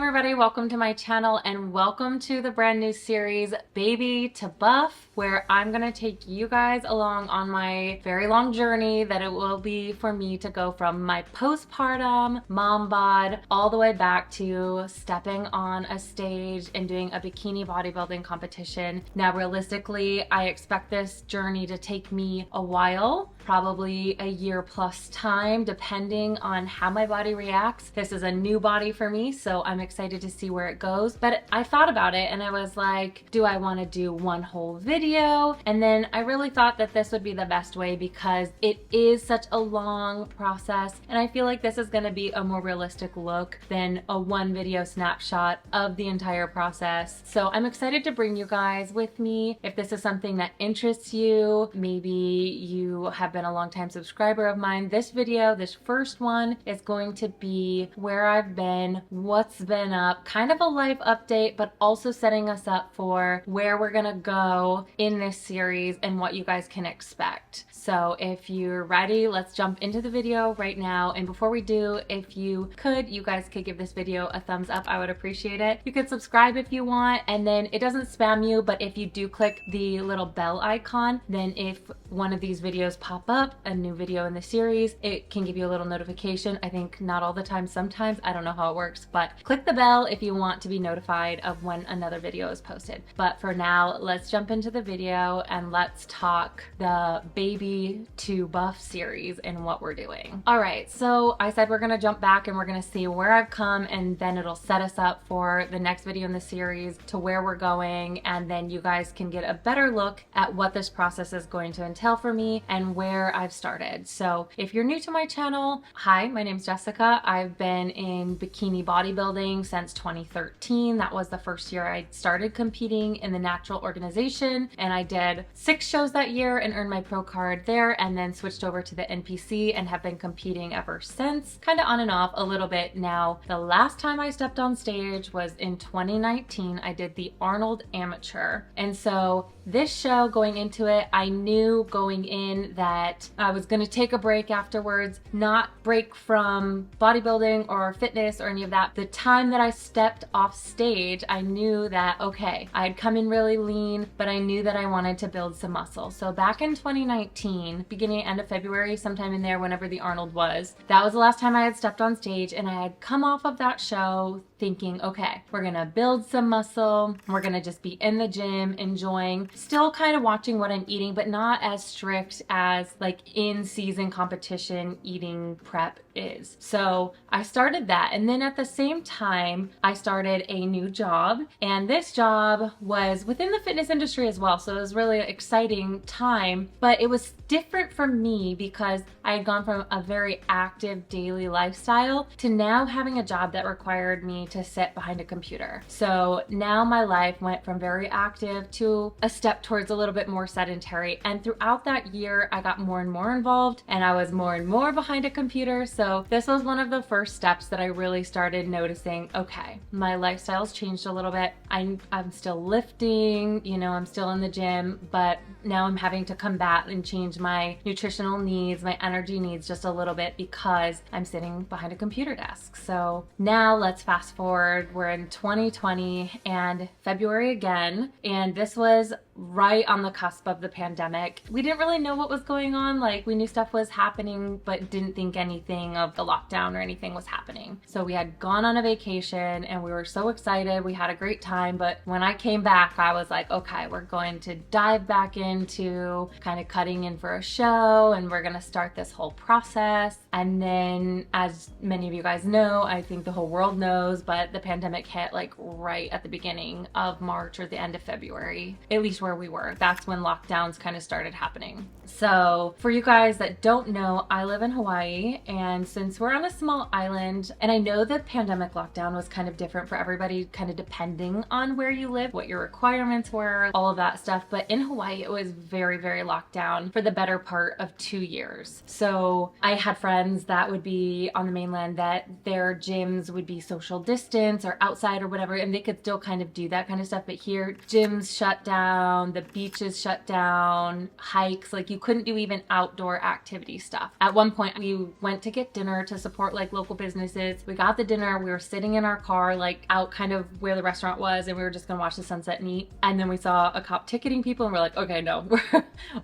everybody, welcome to my channel and welcome to the brand new series Baby to Buff, where I'm gonna take you guys along on my very long journey that it will be for me to go from my postpartum mom bod all the way back to stepping on a stage and doing a bikini bodybuilding competition. Now realistically, I expect this journey to take me a while, probably a year plus time, depending on how my body reacts. This is a new body for me, so I'm excited to see where it goes. But I thought about it and I was like, do I want to do one whole video? And then I really thought that this would be the best way because it is such a long process, and I feel like this is going to be a more realistic look than a one video snapshot of the entire process. So I'm excited to bring you guys with me. If this is something that interests you, maybe you have been a long time subscriber of mine, this video, this first one, is going to be where I've been, what's been up, kind of a life update, but also setting us up for where we're gonna go in this series and what you guys can expect. So if you're ready, let's jump into the video right now. And before we do, if you guys could give this video a thumbs up, I would appreciate it. You could subscribe if you want, and then it doesn't spam you, but if you do click the little bell icon, then if one of these videos pop up, a new video in the series, it can give you a little notification. I think not all the time, sometimes, I don't know how it works, but click the bell if you want to be notified of when another video is posted. But for now, let's jump into the video and let's talk the Baby to Buff series and what we're doing. All right, so I said we're gonna jump back and we're gonna see where I've come, and then it'll set us up for the next video in the series to where we're going, and then you guys can get a better look at what this process is going to entail for me and where I've started. So if you're new to my channel, hi, my name's Jessica. I've been in bikini bodybuilding since 2013. That was the first year I started competing in the natural organization, and I did 6 shows that year and earned my pro card there, and then switched over to the NPC and have been competing ever since, kind of on and off a little bit now. The last time I stepped on stage was in 2019. I did the Arnold Amateur, and so this show, going into it, I knew going in that I was going to take a break afterwards, not break from bodybuilding or fitness or any of that. The time that I stepped off stage, I knew that, okay, I had come in really lean, but I knew that I wanted to build some muscle. So back in 2019, beginning end of February, sometime in there, whenever the Arnold was, that was the last time I had stepped on stage, and I had come off of that show thinking, okay, we're gonna build some muscle, we're gonna just be in the gym, enjoying, still kind of watching what I'm eating, but not as strict as like in-season competition eating prep is. So I started that, and then at the same time, I started a new job, and this job was within the fitness industry as well, so it was really an exciting time, but it was different for me because I had gone from a very active daily lifestyle to now having a job that required me to sit behind a computer. So now my life went from very active to a step towards a little bit more sedentary, and throughout that year I got more and more involved, and I was more and more behind a computer. So this was one of the first steps that I really started noticing, okay, my lifestyle's changed a little bit. I'm still lifting, you know, I'm still in the gym, but now I'm having to combat and change my nutritional needs, my energy needs just a little bit because I'm sitting behind a computer desk. So now let's fast forward. We're in 2020 and February again, and this was right on the cusp of the pandemic. We didn't really know what was going on. Like, we knew stuff was happening, but didn't think anything of the lockdown or anything was happening. So we had gone on a vacation and we were so excited. We had a great time. But when I came back, I was like, okay, we're going to dive back into kind of cutting in for a show, and we're going to start this whole process. And then, as many of you guys know, I think the whole world knows, but the pandemic hit like right at the beginning of March or the end of February, at least where we were. That's when lockdowns kind of started happening. So for you guys that don't know, I live in Hawaii, and since we're on a small island, and I know the pandemic lockdown was kind of different for everybody, kind of depending on where you live, what your requirements were, all of that stuff. But in Hawaii, it was very, very locked down for the better part of 2 years. So I had friends that would be on the mainland that their gyms would be social distance or outside or whatever, and they could still kind of do that kind of stuff. But here, gyms shut down, down, the beaches shut down, hikes, like you couldn't do even outdoor activity stuff. At one point we went to get dinner to support like local businesses. We got the dinner, we were sitting in our car like out kind of where the restaurant was, and we were just gonna watch the sunset and eat. And then we saw a cop ticketing people and we're like, okay, no,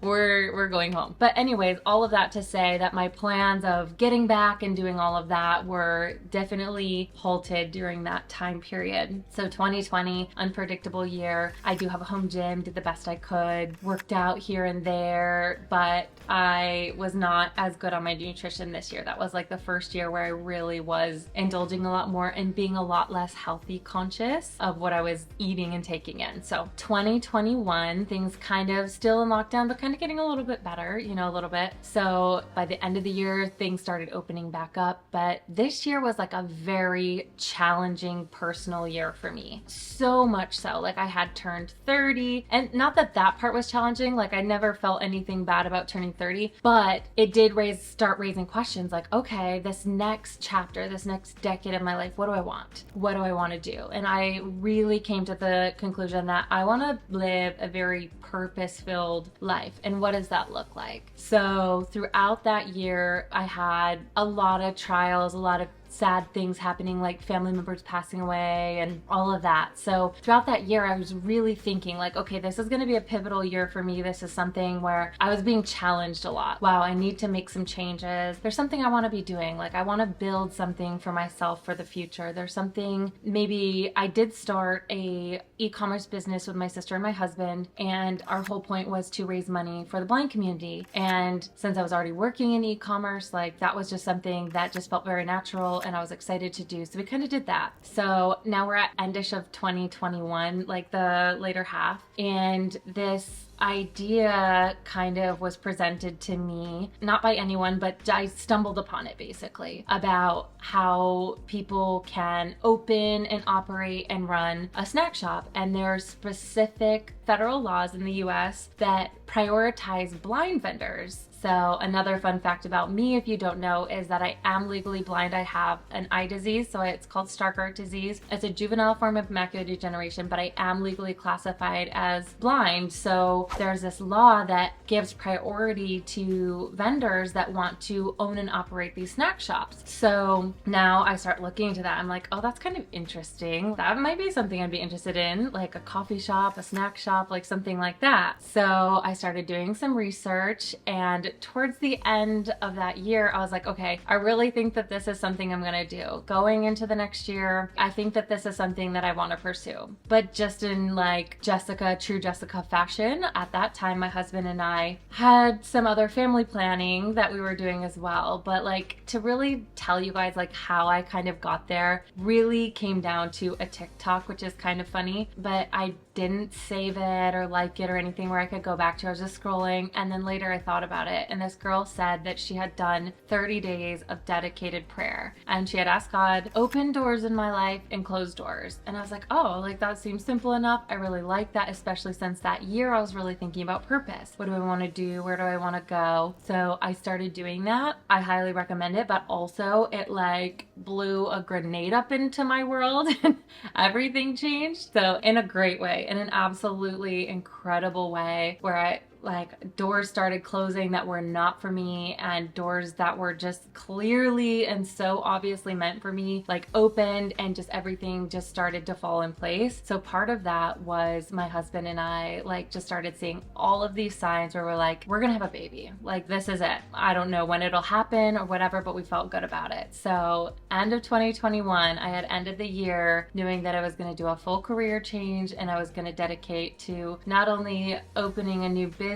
we're going home. But anyways, all of that to say that my plans of getting back and doing all of that were definitely halted during that time period. So 2020, unpredictable year. I do have a home gym, did the best I could, worked out here and there, but I was not as good on my nutrition this year. That was like the first year where I really was indulging a lot more and being a lot less healthy conscious of what I was eating and taking in. So 2021, things kind of still in lockdown, but kind of getting a little bit better, you know, a little bit. So by the end of the year, things started opening back up. But this year was like a very challenging personal year for me. So much so, like I had turned 30, and not that that part was challenging. Like I never felt anything bad about turning 30, but it did start raising questions like, okay, this next chapter, this next decade of my life, what do I want? What do I want to do? And I really came to the conclusion that I want to live a very purpose-filled life. And what does that look like? So throughout that year, I had a lot of trials, a lot of sad things happening, like family members passing away and all of that. So throughout that year, I was really thinking like, okay, this is going to be a pivotal year for me. This is something where I was being challenged a lot. Wow, I need to make some changes. There's something I want to be doing. Like I want to build something for myself for the future. There's something, maybe I did start a e-commerce business with my sister and my husband, and our whole point was to raise money for the blind community. And since I was already working in e-commerce, like that was just something that just felt very natural and I was excited to do. So we kind of did that. So now we're at endish of 2021, like the later half. And this idea kind of was presented to me, not by anyone, but I stumbled upon it basically, about how people can open and operate and run a snack shop. And there are specific federal laws in the US that prioritize blind vendors. So another fun fact about me, if you don't know, is that I am legally blind. I have an eye disease, so it's called Stargardt disease. It's a juvenile form of macular degeneration, but I am legally classified as blind. So there's this law that gives priority to vendors that want to own and operate these snack shops. So now I start looking into that. I'm like, oh, that's kind of interesting. That might be something I'd be interested in, like a coffee shop, a snack shop, like something like that. So I started doing some research, and towards the end of that year, I was like, okay, I really think that this is something I'm gonna do. Going into the next year, I think that this is something that I wanna pursue. But just in like true Jessica fashion, at that time, my husband and I had some other family planning that we were doing as well. But like to really tell you guys like how I kind of got there really came down to a TikTok, which is kind of funny, but I didn't save it or like it or anything where I could go back to. I was just scrolling, and then later I thought about it, and this girl said that she had done 30 days of dedicated prayer, and she had asked God, open doors in my life and close doors. And I was like, oh, like that seems simple enough. I really like that, especially since that year I was really thinking about purpose. What do I want to do? Where do I want to go? So I started doing that. I highly recommend it, but also it like blew a grenade up into my world and everything changed. So in a great way, in an absolutely incredible way, where I like doors started closing that were not for me, and doors that were just clearly and so obviously meant for me like opened, and just everything just started to fall in place. So part of that was my husband and I like just started seeing all of these signs where we're like, we're gonna have a baby, like this is it. I don't know when it'll happen or whatever, but we felt good about it. So end of 2021, I had ended the year knowing that I was gonna do a full career change, and I was gonna dedicate to not only opening a new business,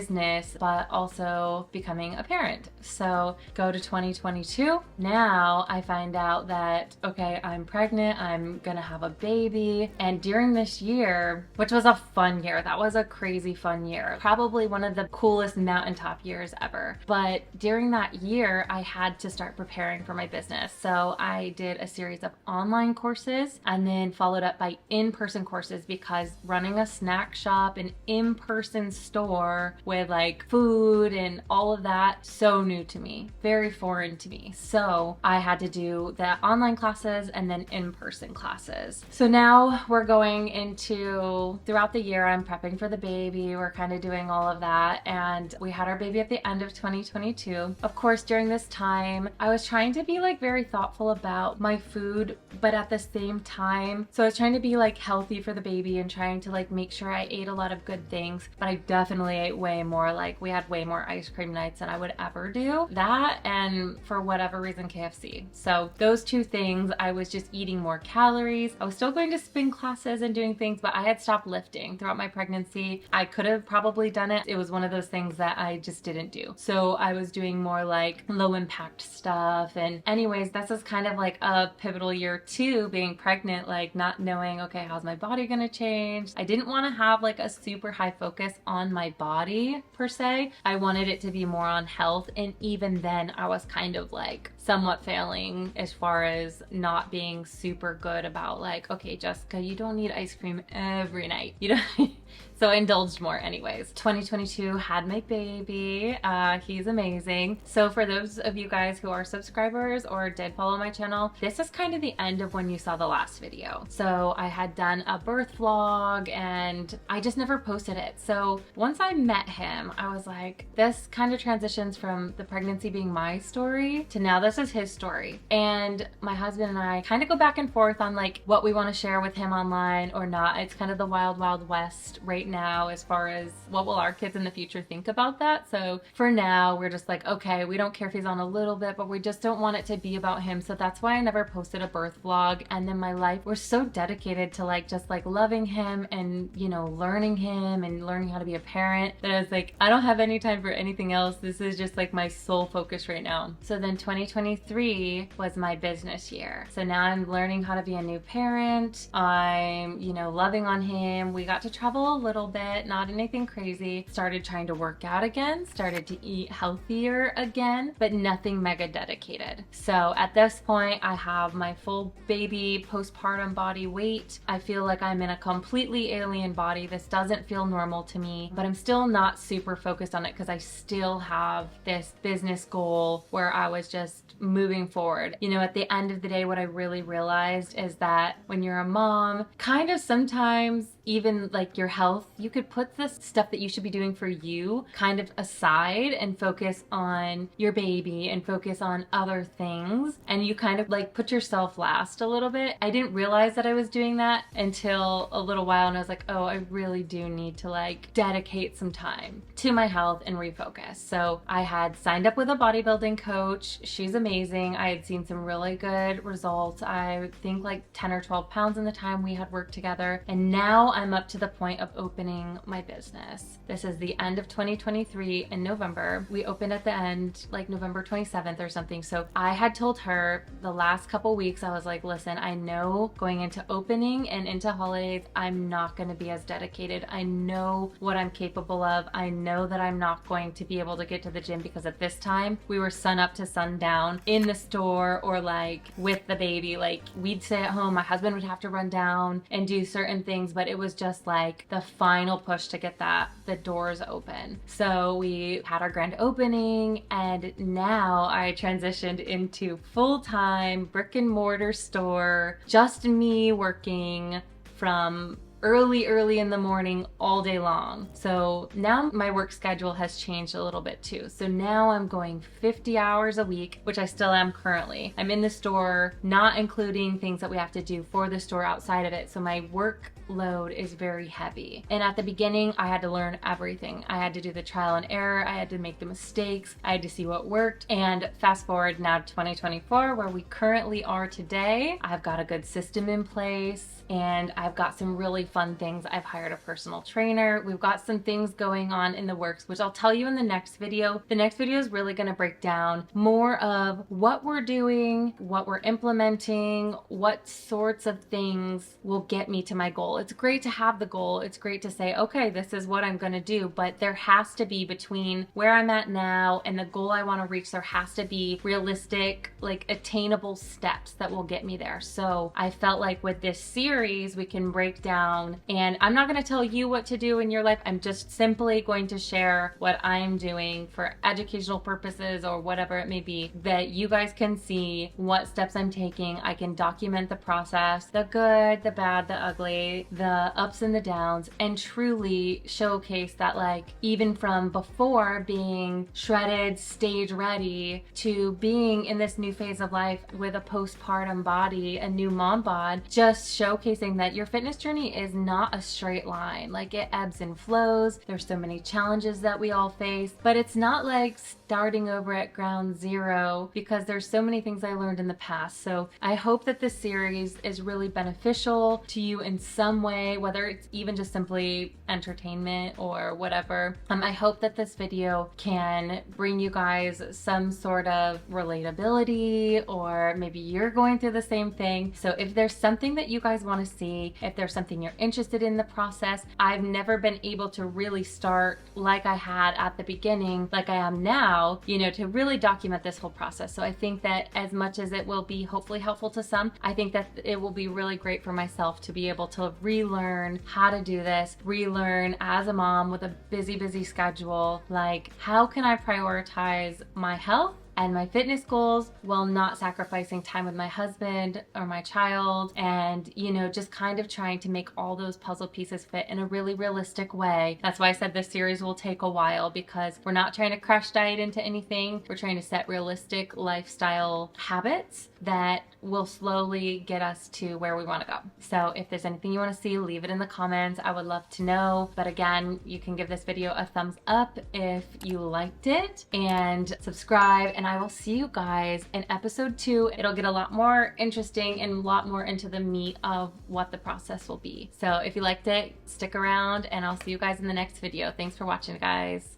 but also becoming a parent. So go to 2022. Now I find out that, okay, I'm pregnant, I'm gonna have a baby. And during this year, which was a fun year, that was a crazy fun year, probably one of the coolest mountaintop years ever. But during that year, I had to start preparing for my business. So I did a series of online courses, and then followed up by in-person courses, because running a snack shop, an in-person store, with like food and all of that, so new to me, very foreign to me. So I had to do the online classes and then in-person classes. So now we're going into, throughout the year, I'm prepping for the baby. We're kind of doing all of that. And we had our baby at the end of 2022. Of course, during this time, I was trying to be like very thoughtful about my food, but at the same time, so I was trying to be like healthy for the baby and trying to like make sure I ate a lot of good things, but I definitely ate way more. Like we had way more ice cream nights than I would ever do. That, and for whatever reason, KFC. So those two things, I was just eating more calories. I was still going to spin classes and doing things, but I had stopped lifting throughout my pregnancy. I could have probably done it. It was one of those things that I just didn't do. So I was doing more like low impact stuff. And anyways, this is kind of like a pivotal year too, being pregnant, like not knowing, okay, how's my body gonna change? I didn't want to have like a super high focus on my body per se. I wanted it to be more on health. And even then I was kind of like somewhat failing as far as not being super good about like, okay, Jessica, you don't need ice cream every night. You don't. So I indulged more anyways. 2022 had my baby. He's amazing. So for those of you guys who are subscribers or did follow my channel, this is kind of the end of when you saw the last video. So I had done a birth vlog and I just never posted it. So once I met him, I was like, this kind of transitions from the pregnancy being my story to now this is his story. And my husband and I kind of go back and forth on like what we want to share with him online or not. It's kind of the wild, wild west right now as far as what will our kids in the future think about that. So for now, we're just like, okay, we don't care if he's on a little bit, but we just don't want it to be about him. So that's why I never posted a birth vlog. And then my life, we're so dedicated to like just like loving him and, you know, learning him and learning how to be a parent that I was like, I don't have any time for anything else. This is just like my sole focus right now. So then 2023 was my business year. So now I'm learning how to be a new parent. I'm, you know, loving on him. We got to travel a little bit, not anything crazy. Started trying to work out again, started to eat healthier again, but nothing mega dedicated. So at this point, I have my full baby postpartum body weight. I feel like I'm in a completely alien body. This doesn't feel normal to me, but I'm still not super focused on it because I still have this business goal where I was just moving forward. You know, at the end of the day, what I really realized is that when you're a mom, kind of sometimes even like your health, you could put the stuff that you should be doing for you kind of aside and focus on your baby and focus on other things. And you kind of like put yourself last a little bit. I didn't realize that I was doing that until a little while. And I was like, oh, I really do need to like dedicate some time to my health and refocus. So I had signed up with a bodybuilding coach. She's amazing. I had seen some really good results. I think like 10 or 12 pounds in the time we had worked together. And now I'm up to the point of opening my business. This is the end of 2023 in November. We opened at the end, like November 27th or something. So I had told her the last couple weeks, I was like, listen, I know going into opening and into holidays, I'm not going to be as dedicated. I know what I'm capable of. I know that I'm not going to be able to get to the gym because at this time we were sun up to sundown in the store or like with the baby. Like we'd stay at home. My husband would have to run down and do certain things, but it was just like the final push to get the doors open. So we had our grand opening and now I transitioned into full-time brick and mortar store, just me working from early in the morning all day long. So now my work schedule has changed a little bit too. So now I'm going 50 hours a week, which I still am currently. I'm in the store, not including things that we have to do for the store outside of it. So my work load is very heavy. And at the beginning, I had to learn everything. I had to do the trial and error. I had to make the mistakes. I had to see what worked. And fast forward now to 2024, where we currently are today, I've got a good system in place and I've got some really fun things. I've hired a personal trainer. We've got some things going on in the works, which I'll tell you in the next video. The next video is really gonna break down more of what we're doing, what we're implementing, what sorts of things will get me to my goal. goal. It's great to have the goal. It's great to say, okay, this is what I'm going to do, but there has to be, between where I'm at now and the goal I want to reach, there has to be realistic, like attainable steps that will get me there. So I felt like with this series, we can break down, and I'm not going to tell you what to do in your life. I'm just simply going to share what I'm doing for educational purposes or whatever it may be, that you guys can see what steps I'm taking. I can document the process, the good, the bad, the ugly, the ups and the downs, and truly showcase that, like, even from before being shredded, stage ready, to being in this new phase of life with a postpartum body, a new mom bod, just showcasing that your fitness journey is not a straight line. Like, it ebbs and flows. There's so many challenges that we all face, but it's not like starting over at ground zero, because there's so many things I learned in the past. So I hope that this series is really beneficial to you in some way, whether it's even just simply entertainment or whatever. I hope that this video can bring you guys some sort of relatability, or maybe you're going through the same thing. So if there's something that you guys want to see, if there's something you're interested in the process, I've never been able to really start like I had at the beginning, like I am now, you know, to really document this whole process. So I think that as much as it will be hopefully helpful to some, I think that it will be really great for myself to be able to relearn how to do this, relearn as a mom with a busy schedule, like, how can I prioritize my health and my fitness goals while not sacrificing time with my husband or my child, and, you know, just kind of trying to make all those puzzle pieces fit in a really realistic way. That's why I said this series will take a while, because we're not trying to crash diet into anything. We're trying to set realistic lifestyle habits that will slowly get us to where we want to go. So if there's anything you want to see, leave it in the comments. I would love to know. But again, you can give this video a thumbs up if you liked it, and subscribe, and I will see you guys in episode 2. It'll get a lot more interesting and a lot more into the meat of what the process will be. So if you liked it, stick around, and I'll see you guys in the next video. Thanks for watching, guys.